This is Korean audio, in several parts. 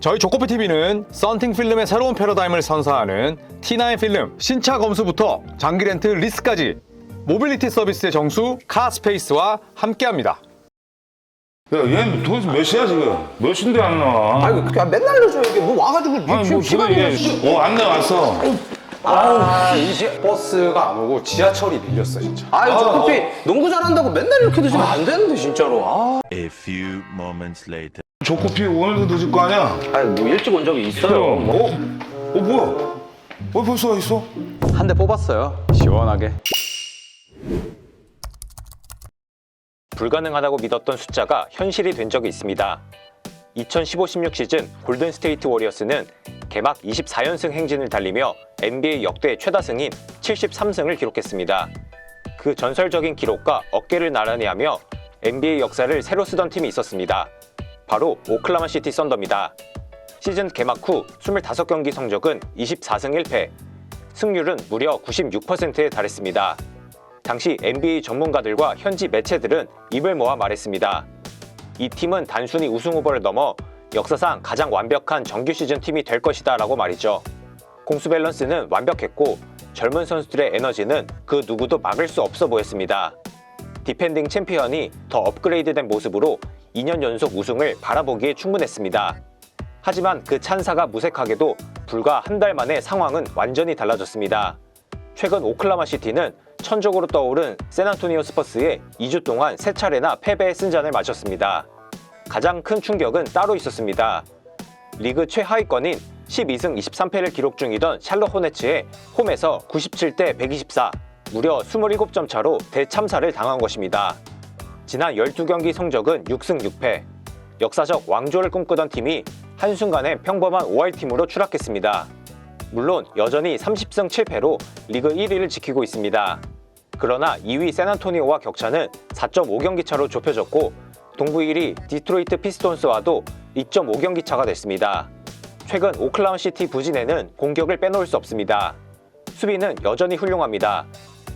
저희 조코피TV는 썬팅 필름의 새로운 패러다임을 선사하는 T9 필름 신차 검수부터 장기 렌트 리스까지 모빌리티 서비스의 정수 카스페이스와 함께합니다. 야, 얘는 도대체 몇 시야 지금? 몇 시인데 안 나와? 아이고 그냥 맨날 늦어 이게 뭐 와가지고 아니 뭐 지금 안 나왔어. 이제 버스가 안 오고 지하철이 밀렸어 진짜. 아유 저 커피 농구 잘한다고 맨날 이렇게 드시면 안 되는데 진짜로. A few moments later. 조코피 오늘도 늦을 거 아니야? 아니 뭐 일찍 온 적이 있어요. 그럼 뭐야? 벌써 와 있어? 한 대 뽑았어요. 시원하게. 불가능하다고 믿었던 숫자가 현실이 된 적이 있습니다. 2015-16 시즌 골든 스테이트 워리어스는 개막 24연승 행진을 달리며 NBA 역대 최다승인 73승을 기록했습니다. 그 전설적인 기록과 어깨를 나란히 하며 NBA 역사를 새로 쓰던 팀이 있었습니다. 바로 오클라호마 시티 썬더입니다. 시즌 개막 후 25경기 성적은 24승 1패, 승률은 무려 96%에 달했습니다. 당시 NBA 전문가들과 현지 매체들은 입을 모아 말했습니다. 이 팀은 단순히 우승 후보를 넘어 역사상 가장 완벽한 정규 시즌 팀이 될 것이다 라고 말이죠. 공수 밸런스는 완벽했고 젊은 선수들의 에너지는 그 누구도 막을 수 없어 보였습니다. 디펜딩 챔피언이 더 업그레이드된 모습으로 2년 연속 우승을 바라보기에 충분했습니다. 하지만 그 찬사가 무색하게도 불과 한 달 만에 상황은 완전히 달라졌습니다. 최근 오클라호마 시티는 천적으로 떠오른 샌안토니오 스퍼스에 2주 동안 3차례나 패배의 쓴잔을 마셨습니다. 가장 큰 충격은 따로 있었습니다. 리그 최하위권인 12승 23패를 기록 중이던 샬럿 호네츠에 홈에서 97대 124, 무려 27점 차로 대참사를 당한 것입니다. 지난 12경기 성적은 6승 6패, 역사적 왕조를 꿈꾸던 팀이 한순간에 평범한 5할팀으로 추락했습니다. 물론 여전히 30승 7패로 리그 1위를 지키고 있습니다. 그러나 2위 샌안토니오와 격차는 4.5경기 차로 좁혀졌고 동부 1위 디트로이트 피스톤스와도 2.5경기 차가 됐습니다. 최근 오클라호마 시티 부진에는 공격을 빼놓을 수 없습니다. 수비는 여전히 훌륭합니다.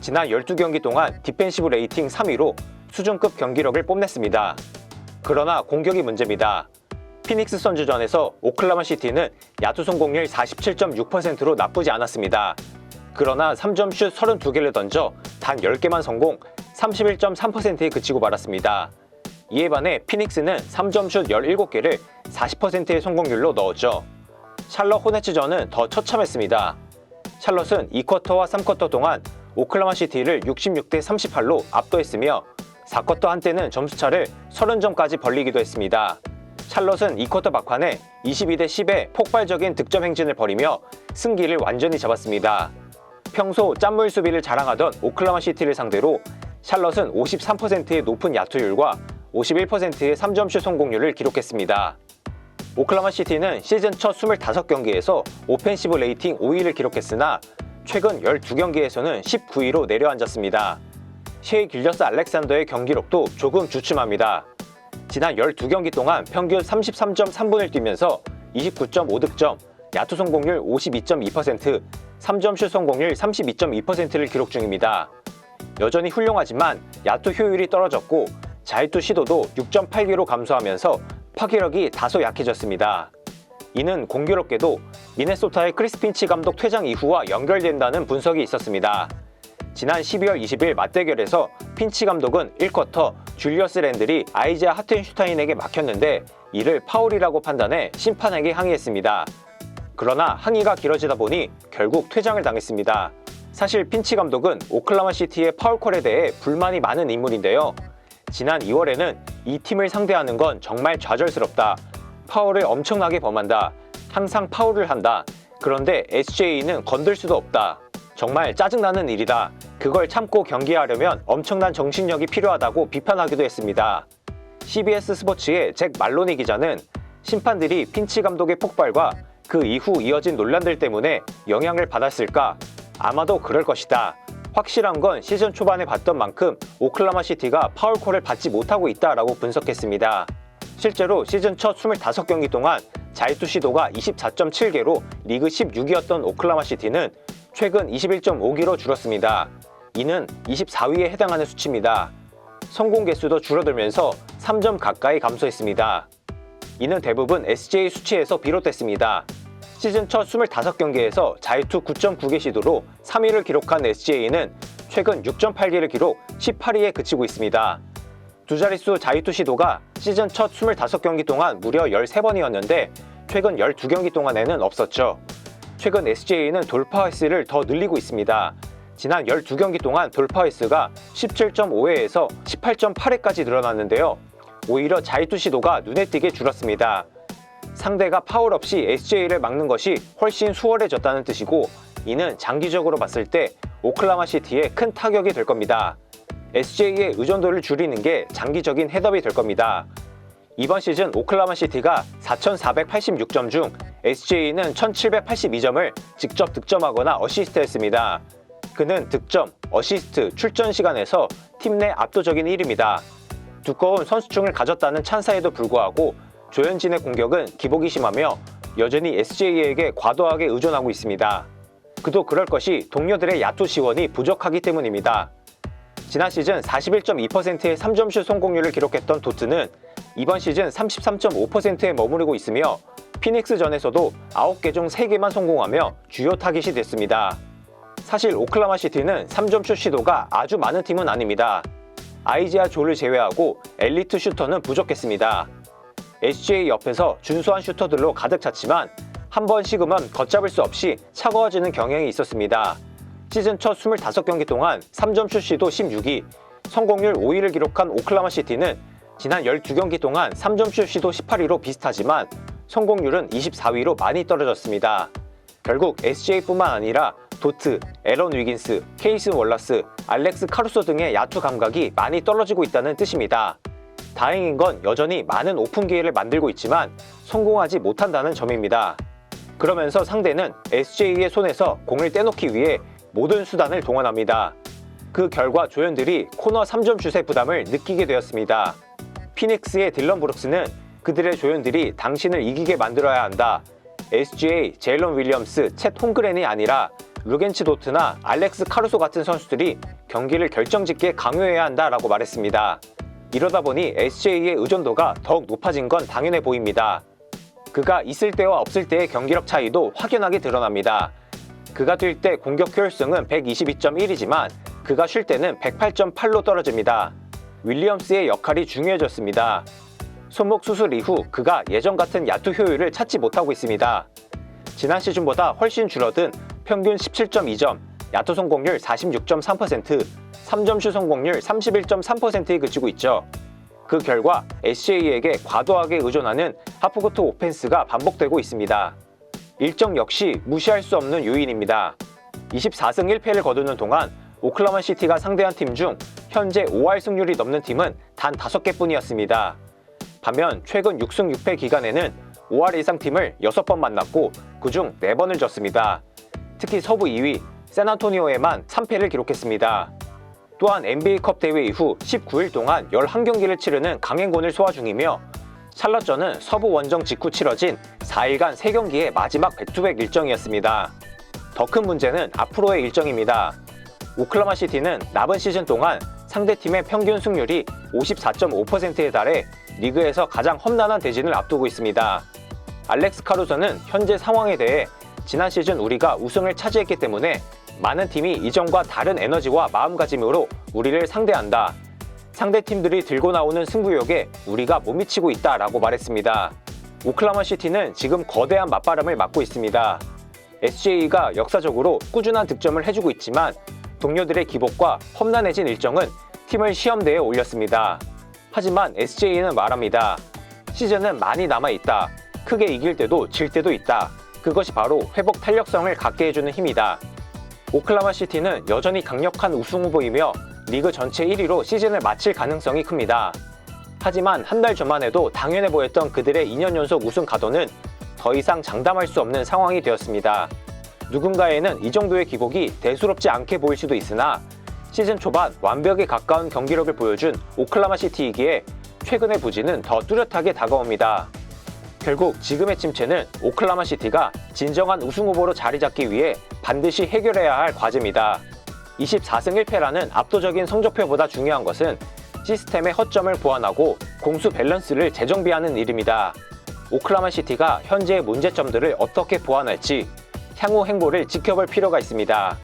지난 12경기 동안 디펜시브 레이팅 3위로 수준급 경기력을 뽐냈습니다. 그러나 공격이 문제입니다. 피닉스 선즈전에서 오클라호마 시티는 야투 성공률 47.6%로 나쁘지 않았습니다. 그러나 3점 슛 32개를 던져 단 10개만 성공, 31.3%에 그치고 말았습니다. 이에 반해 피닉스는 3점 슛 17개를 40%의 성공률로 넣었죠. 샬럿 호네츠전은 더 처참했습니다. 샬럿은 2쿼터와 3쿼터 동안 오클라호마 시티를 66대 38로 압도했으며 4쿼터 한때는 점수차를 30점까지 벌리기도 했습니다. 샬럿은 2쿼터 막판에 22대 10의 폭발적인 득점 행진을 벌이며 승기를 완전히 잡았습니다. 평소 짠물 수비를 자랑하던 오클라호마 시티를 상대로 샬럿은 53%의 높은 야투율과 51%의 3점슛 성공률을 기록했습니다. 오클라호마 시티는 시즌 첫 25경기에서 오펜시브 레이팅 5위를 기록했으나 최근 12경기에서는 19위로 내려앉았습니다. 셰이 길저스 알렉산더의 경기력도 조금 주춤합니다. 지난 12경기 동안 평균 33.3분을 뛰면서 29.5득점, 야투 성공률 52.2%, 3점슛 성공률 32.2%를 기록 중입니다. 여전히 훌륭하지만 야투 효율이 떨어졌고 자유투 시도도 6.8개로 감소하면서 파괴력이 다소 약해졌습니다. 이는 공교롭게도 미네소타의 크리스 핀치 감독 퇴장 이후와 연결된다는 분석이 있었습니다. 지난 12월 20일 맞대결에서 핀치 감독은 1쿼터 줄리어스 랜들이 아이자 하텐슈타인에게 막혔는데 이를 파울이라고 판단해 심판에게 항의했습니다. 그러나 항의가 길어지다 보니 결국 퇴장을 당했습니다. 사실 핀치 감독은 오클라호마 시티의 파울콜에 대해 불만이 많은 인물인데요. 지난 2월에는 이 팀을 상대하는 건 정말 좌절스럽다. 파울을 엄청나게 범한다. 항상 파울을 한다. 그런데 SJ는 건들 수도 없다. 정말 짜증나는 일이다. 그걸 참고 경기하려면 엄청난 정신력이 필요하다고 비판하기도 했습니다. CBS 스포츠의 잭 말로니 기자는 심판들이 핀치 감독의 폭발과 그 이후 이어진 논란들 때문에 영향을 받았을까? 아마도 그럴 것이다. 확실한 건 시즌 초반에 봤던 만큼 오클라호마 시티가 파울콜을 받지 못하고 있다라고 분석했습니다. 실제로 시즌 첫 25경기 동안 자유투 시도가 24.7개로 리그 16위였던 오클라호마 시티는 최근 21.5개로 줄었습니다. 이는 24위에 해당하는 수치입니다. 성공 개수도 줄어들면서 3점 가까이 감소했습니다. 이는 대부분 SJ 수치에서 비롯됐습니다. 시즌 첫 25경기에서 자유투 9.9개 시도로 3위를 기록한 SJ는 최근 6.8개를 기록 18위에 그치고 있습니다. 두 자릿수 자유투 시도가 시즌 첫 25경기 동안 무려 13번이었는데 최근 12경기 동안에는 없었죠. 최근 SJ는 돌파 횟수를 더 늘리고 있습니다. 지난 12경기 동안 돌파 횟수가 17.5회에서 18.8회까지 늘어났는데요. 오히려 자유투 시도가 눈에 띄게 줄었습니다. 상대가 파울 없이 SJ를 막는 것이 훨씬 수월해졌다는 뜻이고 이는 장기적으로 봤을 때 오클라호마 시티에 큰 타격이 될 겁니다. SJ의 의존도를 줄이는 게 장기적인 헤드업이 될 겁니다. 이번 시즌 오클라호마 시티가 4,486점 중 SJ는 1,782점을 직접 득점하거나 어시스트했습니다. 그는 득점, 어시스트, 출전 시간에서 팀 내 압도적인 1위입니다. 두꺼운 선수층을 가졌다는 찬사에도 불구하고 조현진의 공격은 기복이 심하며 여전히 SJ에게 과도하게 의존하고 있습니다. 그도 그럴 것이 동료들의 야투 지원이 부족하기 때문입니다. 지난 시즌 41.2%의 3점슛 성공률을 기록했던 도트는 이번 시즌 33.5%에 머무르고 있으며 피닉스전에서도 9개 중 3개만 성공하며 주요 타깃이 됐습니다. 사실 오클라호마 시티는 3점슛 시도가 아주 많은 팀은 아닙니다. 아이지아 조를 제외하고 엘리트 슈터는 부족했습니다. SJ 옆에서 준수한 슈터들로 가득 찼지만 한 번 식으면 걷잡을 수 없이 차가워지는 경향이 있었습니다. 시즌 첫 25경기 동안 3점슛 시도 16위, 성공률 5위를 기록한 오클라호마 시티는 지난 12경기 동안 3점슛 시도 18위로 비슷하지만 성공률은 24위로 많이 떨어졌습니다. 결국 SJ뿐만 아니라 도트, 에런 위긴스, 케이슨 월라스, 알렉스 카루소 등의 야투 감각이 많이 떨어지고 있다는 뜻입니다. 다행인 건 여전히 많은 오픈 기회를 만들고 있지만 성공하지 못한다는 점입니다. 그러면서 상대는 SJ의 손에서 공을 떼놓기 위해 모든 수단을 동원합니다. 그 결과 조연들이 코너 3점 슛의 부담을 느끼게 되었습니다. 피닉스의 딜런 브룩스는 그들의 조연들이 당신을 이기게 만들어야 한다. SJ, 제일런 윌리엄스, 챗 홈그렌이 아니라 루겐치 도트나 알렉스 카루소 같은 선수들이 경기를 결정짓게 강요해야 한다라고 말했습니다. 이러다 보니 SJ의 의존도가 더욱 높아진 건 당연해 보입니다. 그가 있을 때와 없을 때의 경기력 차이도 확연하게 드러납니다. 그가 뛸 때 공격 효율성은 122.1이지만 그가 쉴 때는 108.8로 떨어집니다. 윌리엄스의 역할이 중요해졌습니다. 손목 수술 이후 그가 예전 같은 야투 효율을 찾지 못하고 있습니다. 지난 시즌보다 훨씬 줄어든 평균 17.2점, 야투 성공률 46.3%, 3점슛 성공률 31.3%에 그치고 있죠. 그 결과 SJ에게 과도하게 의존하는 하프코트 오펜스가 반복되고 있습니다. 일정 역시 무시할 수 없는 요인입니다. 24승 1패를 거두는 동안 오클라호마 시티가 상대한 팀 중 현재 5할 승률이 넘는 팀은 단 5개뿐이었습니다. 반면 최근 6승 6패 기간에는 5할 이상 팀을 6번 만났고 그중 4번을 졌습니다. 특히 서부 2위 샌안토니오에만 3패를 기록했습니다. 또한 NBA컵 대회 이후 19일 동안 11경기를 치르는 강행군을 소화 중이며 샬럿전은 서부 원정 직후 치러진 4일간 3경기의 마지막 백투백 일정이었습니다. 더 큰 문제는 앞으로의 일정입니다. 오클라호마 시티는 남은 시즌 동안 상대팀의 평균 승률이 54.5%에 달해 리그에서 가장 험난한 대진을 앞두고 있습니다. 알렉스 카루소는 현재 상황에 대해 지난 시즌 우리가 우승을 차지했기 때문에 많은 팀이 이전과 다른 에너지와 마음가짐으로 우리를 상대한다. 상대팀들이 들고 나오는 승부욕에 우리가 못 미치고 있다라고 말했습니다. 오클라호마 시티는 지금 거대한 맞바람을 맞고 있습니다. SJ가 역사적으로 꾸준한 득점을 해주고 있지만 동료들의 기복과 험난해진 일정은 팀을 시험대에 올렸습니다. 하지만 SJ는 말합니다. 시즌은 많이 남아있다. 크게 이길 때도 질 때도 있다. 그것이 바로 회복 탄력성을 갖게 해주는 힘이다. 오클라호마 시티는 여전히 강력한 우승 후보이며 리그 전체 1위로 시즌을 마칠 가능성이 큽니다. 하지만 한 달 전만 해도 당연해 보였던 그들의 2년 연속 우승 가도는 더 이상 장담할 수 없는 상황이 되었습니다. 누군가에는 이 정도의 기복이 대수롭지 않게 보일 수도 있으나 시즌 초반 완벽에 가까운 경기력을 보여준 오클라호마 시티이기에 최근의 부진은 더 뚜렷하게 다가옵니다. 결국 지금의 침체는 오클라호마 시티가 진정한 우승 후보로 자리 잡기 위해 반드시 해결해야 할 과제입니다. 24승 1패라는 압도적인 성적표보다 중요한 것은 시스템의 허점을 보완하고 공수 밸런스를 재정비하는 일입니다. 오클라호마 시티가 현재의 문제점들을 어떻게 보완할지 향후 행보를 지켜볼 필요가 있습니다.